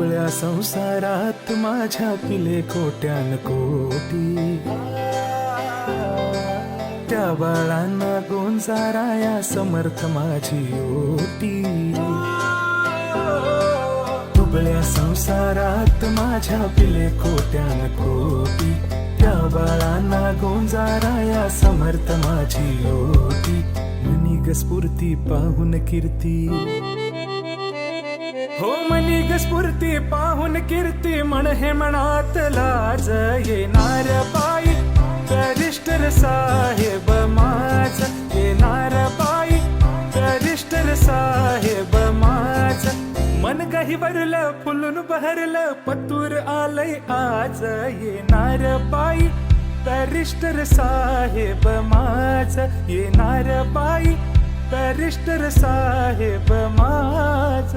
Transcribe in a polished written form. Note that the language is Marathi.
दुबळ्या संसारात माझ्या पिले कोट्यान कोटी, त्या बाळांना गोंजाराया समर्थ माझी ओटी. दुबळ्या संसारात माझ्या पिले कोट्यान कोटी, त्या बाळांना गोंजाराया समर्थ माझी ओटी. मनी ग स्फूर्ती पाहून कीर्ती, हो मनी ग स्फूर्ती पाहून कीर्ती, म्हण हे मनात लाज येणार पायी करिष्ठर साहेब माझ, येणार पायी करिष्ठर साहेब माझ. मन काही भरलं फुलून बहरलं पतूर आलय आज, येणार पायी करिष्ठर साहेब माझ, येणार पायी करिष्ठर साहेब माझ.